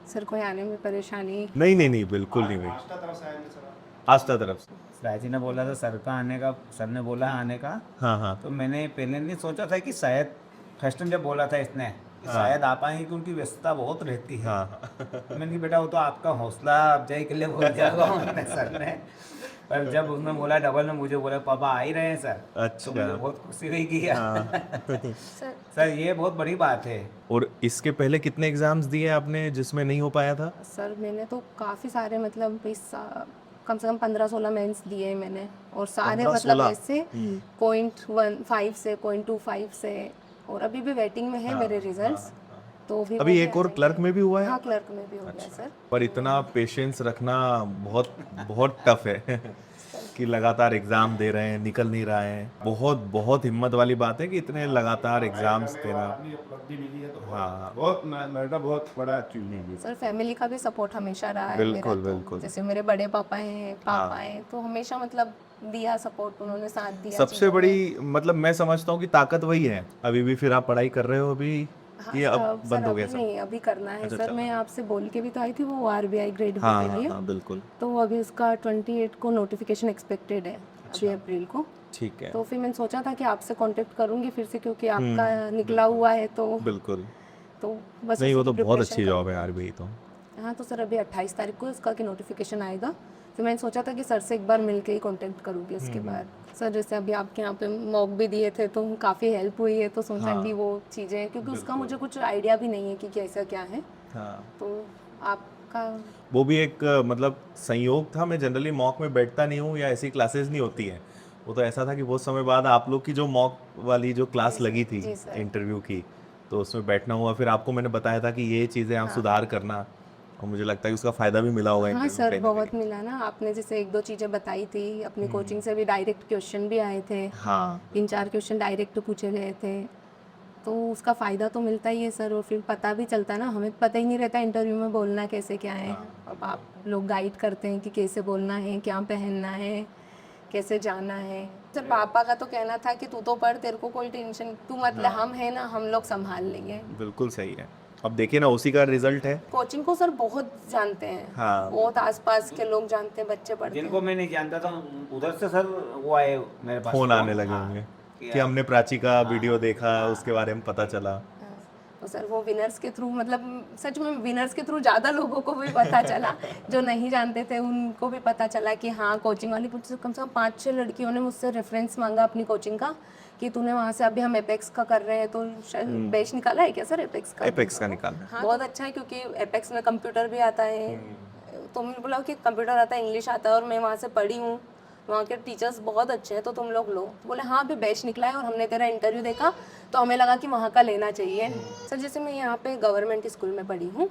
Sir कोई आने में परेशानी? नहीं नहीं नहीं, बिल्कुल नहीं हुई। आस्था तरफ से। राजी ने बोला था सर का आने का, सर ने बोला है आने का। हाँ हाँ। तो मैंने पहले नहीं सोचा था कि शायद फर्स्ट टाइम जब बोला था इसने कि शायद आ पाएंगे क्योंकि व्यस्तता बहुत रहती है। हाँ मैंने कहा बेटा वो तो आपका हौसला अफजाई के लिए बोल जाएगा उन्होंने सर ने। पर जब उसने बोला डबल ने मुझे बोला पापा आ ही रहे हैं सर, अच्छा। तो मुझे बहुत खुशी रही कि सर सर ये बहुत बड़ी बात है। और इसके पहले कितने एग्जाम्स दिए आपने जिसमें नहीं हो पाया था? सर मैंने तो काफ़ी सारे मतलब कम से कम 15-16 मेंस दिए हैं मैंने, और सारे 15-16? मतलब ऐसे 0.15 से 0.25 से, और अभी भी वेटिंग में है मेरे रिजल्ट्स। तो भी अभी वो एक भी आ और जाएंगे। क्लर्क में भी हुआ है? हाँ क्लर्क में भी हो गया सर। पर इतना पेशेंस रखना बहुत बहुत टफ है कि लगातार एग्जाम दे रहे हैं, निकल नहीं रहा है। बहुत बहुत हिम्मत वाली बात है कि इतने लगातार एग्जाम्स देना। हाँ बहुत नोएडा बहुत बड़ा अचीवमेंट है। सर फैमिली का भी सपोर्ट हमेशा रहा है बिल्कुल, मेरा तो। बिल्कुल। जैसे मेरे बड़े पापा हैं, पापा हैं, तो हमेशा मतलब दिया सपोर्ट, उन्होंने साथ दिया सबसे चीज़ों में। बड़ी मतलब मैं समझता हूँ कि ताकत वही है। अभी भी फिर आप पढ़ाई कर रहे हो अभी? हाँ ये सर, अब सर बंद हो गया अभी सब? नहीं, अभी करना है अच्छा, सर। चल मैं रहा है। आपसे बोल के भी तो आई थी वो आरबीआई ग्रेड बी हाँ के हाँ लिए। हाँ, बिल्कुल। तो अभी उसका 28 को नोटिफिकेशन एक्सपेक्टेड है, अभी अप्रैल को। ठीक है। तो फिर मैंने सोचा था कि आपसे कांटेक्ट करूंगी फिर से, क्योंकि आपका निकला हुआ है बिल्कुल। तो बस नहीं, उसी वो की तो बहुत preparation अच्छी जॉब है करूंगी। आरबीआई तो। हाँ तो सर अभी 28 तारीख को इसका कि नोटिफिकेशन आएगा, तो मैंने सोचा था कि सर से एक बार मिल के ही कांटेक्ट करूँगी उसके बाद। सर जैसे अभी आपके यहाँ पे मॉक भी दिए थे तो काफ़ी हेल्प हुई है, तो सोचा हाँ। कि वो चीज़ें, क्योंकि उसका मुझे कुछ आइडिया भी नहीं है कि कैसा क्या है, हाँ, तो आपका। वो भी एक मतलब संयोग था। मैं जनरली मॉक में बैठता नहीं हूँ या ऐसी क्लासेस नहीं होती हैं। वो तो ऐसा था कि बहुत समय बाद आप लोग की जो मॉक वाली जो क्लास लगी थी जी सर। इंटरव्यू की, तो उसमें बैठना हुआ। फिर आपको मैंने बताया था कि ये चीज़ें आप सुधार करना, और मुझे लगता है कि उसका फ़ायदा भी मिला होगा हाँ इंटरव्यू सर कहीं ना बहुत कहीं। मिला ना, आपने जैसे एक दो चीज़ें बताई थी, अपनी कोचिंग से भी डायरेक्ट क्वेश्चन भी आए थे, हाँ 3-4 क्वेश्चन डायरेक्ट पूछे गए थे, तो उसका फ़ायदा तो मिलता ही है सर। और फिर पता भी चलता है ना, हमें पता ही नहीं रहता इंटरव्यू में बोलना कैसे क्या है। अब आप लोग गाइड करते हैं कि कैसे बोलना है, क्या पहनना है, कैसे जाना है। सर पापा का तो कहना था कि तू तो पढ़, तेरे को कोई टेंशन, तू मतलब हम है ना, हम लोग संभाल लेंगे। बिल्कुल सही है। अब देखिए ना, उसी का रिजल्ट है। कोचिंग को सर बहुत जानते हैं, हाँ। बहुत आसपास के लोग जानते हैं, बच्चे पढ़ते हैं। जिनको मैं नहीं जानता था उधर से सर वो आए मेरे पास फ़ोन आने लगे हाँ, होंगे कि हमने प्राची का वीडियो देखा, उसके बारे में पता चला। तो सर वो विनर्स के थ्रू, मतलब सच में विनर्स के थ्रू ज़्यादा लोगों को भी पता चला, जो नहीं जानते थे उनको भी पता चला कि हाँ कोचिंग वाली। कम से कम 5-6 लड़कियों ने मुझसे रेफरेंस मांगा अपनी कोचिंग का, कि तूने वहाँ से, अभी हम एपेक्स का कर रहे हैं तो शायद बैच निकाला है क्या सर एपेक्स का? एपेक्स का निकालना। हाँ बहुत अच्छा है, क्योंकि एपेक्स में कंप्यूटर भी आता है। तो मैंने बोला कि कंप्यूटर आता है, इंग्लिश आता है, और मैं वहाँ से पढ़ी हूँ, वहाँ के टीचर्स बहुत अच्छे हैं, तो तुम लोग लो। तो बोले हाँ अभी बैच निकला है और हमने तेरा इंटरव्यू देखा तो हमें लगा कि वहाँ का लेना चाहिए। सर जैसे मैं यहाँ पे गवर्नमेंट स्कूल में पढ़ी हूँ,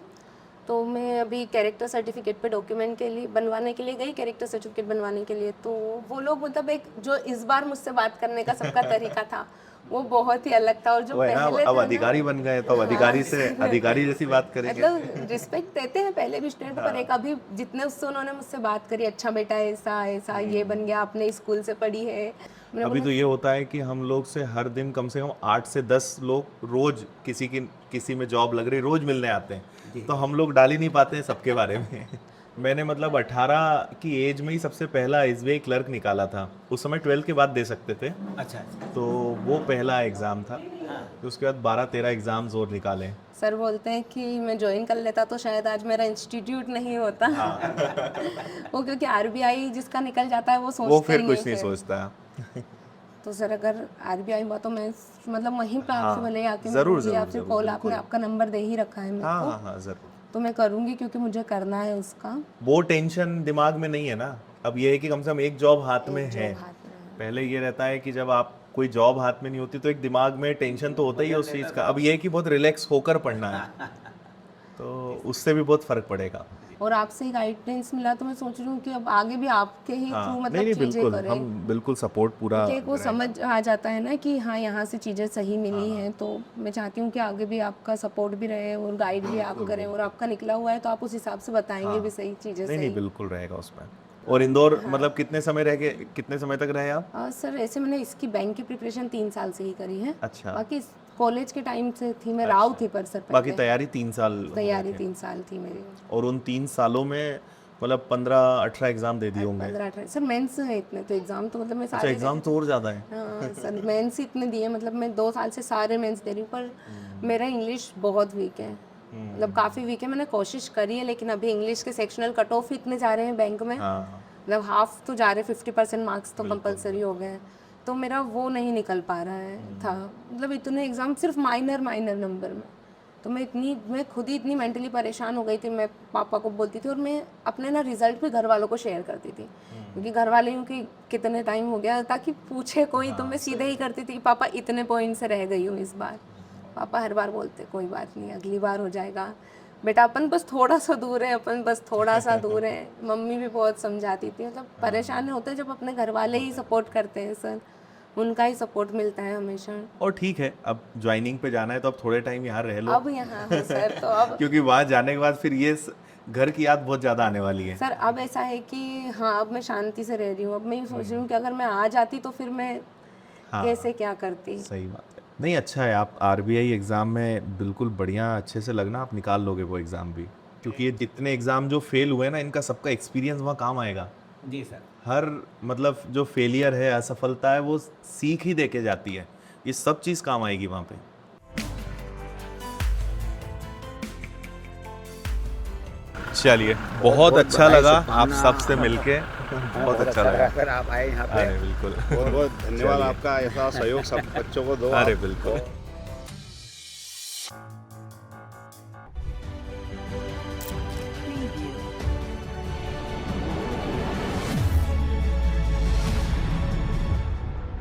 तो मैं अभी कैरेक्टर सर्टिफिकेट पे डॉक्यूमेंट के लिए बनवाने के लिए गई, कैरेक्टर सर्टिफिकेट बनवाने के लिए। तो वो लोग मतलब एक जो इस बार मुझसे बात करने का सबका तरीका था वो बहुत ही अलग था, और जो वो है ना, पहले अब था अधिकारी ना, बन गए तो अब अधिकारी से अधिकारी जैसी बात करेंगे। मतलब रिस्पेक्ट देते हैं पहले भी स्टूडेंट, पर एक अभी जितने उससे उन्होंने मुझसे बात करी, अच्छा बेटा ऐसा ऐसा ये बन गया, आपने स्कूल से पढ़ी है। मैंने अभी बोला, तो ये होता है कि हम लोग से हर दिन कम से कम 8 से 10 लोग रोज किसी में जॉब लग रही रोज मिलने आते हैं, तो हम लोग डाल ही नहीं पाते हैं सबके बारे में। मैंने मतलब 18 की एज में ही सबसे पहला एसबीआई क्लर्क निकाला था। उस समय 12 के बाद दे सकते थे, अच्छा तो वो पहला एग्ज़ाम था। तो उसके बाद 12-13 एग्ज़ाम्स और निकाले। सर बोलते हैं कि मैं ज्वाइन कर लेता तो शायद आज मेरा इंस्टीट्यूट नहीं होता। वो क्योंकि आरबीआई जिसका निकल जाता है वो वो सोचते फिर ही कुछ नहीं फिर। सोचता। तो सर अगर आरबीआई हुआ तो मैं मतलब वहीं पे आपसे हाँ, भले आके ज़रूर, मिलूंगी, ज़रूर, आपसे ज़रूर, कॉल, बिल्कुल। आपने आपका नंबर दे ही रखा है मेरे हाँ को, हाँ हाँ, ज़रूर। तो मैं करूंगी क्योंकि मुझे करना है उसका। वो टेंशन दिमाग में नहीं है ना। अब ये है कि कम से कम एक जॉब हाथ में एक है। जॉब हाथ में है। पहले ये रहता है कि जब आप कोई जॉब हाथ में नहीं होती तो एक दिमाग में टेंशन तो होता ही है उस चीज़ का। अब ये है कि बहुत रिलैक्स होकर पढ़ना है, तो उससे भी बहुत फर्क पड़ेगा। और आपसे ही गाइडेंस मिला तो मैं सोच रही हूँ कि अब आगे भी आपके ही थ्रू हाँ, मतलब नहीं नहीं, चीज़ें बिल्कुल, करें, हम बिल्कुल सपोर्ट पूरा कि वो करें। समझ आ जाता है ना कि हाँ यहाँ से चीज़ें सही मिली हैं। तो मैं चाहती हूँ कि आगे भी आपका सपोर्ट भी रहे और गाइड भी आप करें, और आपका निकला हुआ है तो आप उस हिसाब से बताएंगे भी सही चीज़ें नहीं नहीं, सही। बिल्कुल रहेगा उसमें। और इंदौर मतलब कितने समय तक रहे आप? सर ऐसे मैंने इसकी बैंक की प्रिपरेशन 3 साल से ही करी है। अच्छा। बाकी कॉलेज के टाइम से थी मैं, राव थी पर सर बाकी तैयारी 3 साल तैयारी 3 साल थी मेरी। और उन 3 सालों में मतलब 15-18 एग्जाम दे दिए होंगे। 15-18 सर मेंस है इतने, तो एग्जाम तो मतलब मैं अच्छा, सारे एग्जाम तो और ज़्यादा है। हाँ सर मेंस इतने दिए, मतलब मैं 2 साल से सारे मेंस दे रही हूँ, पर मेरा इंग्लिश बहुत वीक है, मतलब काफ़ी वीक है। मैंने कोशिश करी है, लेकिन अभी इंग्लिश के सेक्शनल कट ऑफ इतने जा रहे हैं बैंक में, हाँ, मतलब हाफ तो जा रहे, 50% मार्क्स तो कंपलसरी हो गए हैं, तो मेरा वो नहीं निकल पा रहा है था, मतलब इतने एग्ज़ाम सिर्फ माइनर नंबर में, तो मैं खुद ही इतनी मेंटली परेशान हो गई थी। मैं पापा को बोलती थी और मैं अपने ना रिजल्ट भी घर वालों को शेयर करती थी, क्योंकि घर वाले यूँ कि कितने टाइम हो गया, ताकि पूछे कोई, तो मैं सीधे ही करती थी कि पापा इतने पॉइंट से रह गई हूँ इस बार। पापा हर बार बोलते कोई बात नहीं, अगली बार हो जाएगा बेटा, अपन बस थोड़ा सा दूर है, अपन बस थोड़ा सा दूर है। मम्मी भी बहुत समझाती थी, मतलब परेशान होते हैं जब अपने घर वाले ही सपोर्ट करते हैं सर, उनका ही सपोर्ट मिलता है हमेशा। और ठीक है, अब ज्वाइनिंग पे जाना है तो अब थोड़े टाइम यहाँ रह लो, अब यहाँ हूँ सर, तो अब क्योंकि वहाँ जाने के बाद फिर ये घर की याद बहुत ज़्यादा आने वाली है। सर अब ऐसा है कि हाँ अब मैं शांति से रह रही हूँ। अब मैं ये सोच रही हूँ कि अगर मैं आ जाती तो फिर मैं कैसे क्या करती। सही बात है। नहीं, अच्छा है, आप आरबीआई एग्ज़ाम में बिल्कुल बढ़िया अच्छे से लगना, आप निकाल लोगे वो एग्ज़ाम भी, क्योंकि ये जितने एग्ज़ाम जो फेल हुए ना, इनका सबका एक्सपीरियंस वहाँ काम आएगा। जी सर। हर मतलब जो फेलियर है, असफलता है, वो सीख ही दे के जाती है, ये सब चीज़ काम आएगी वहाँ पे। चलिए, बहुत अच्छा लगा आप सबसे मिलके, बहुत अच्छा लगा। सर आप आए यहाँ पे, अरे बिल्कुल, बहुत बहुत धन्यवाद आपका, ऐसा सहयोग सब बच्चों को दो अरे आप। बिल्कुल।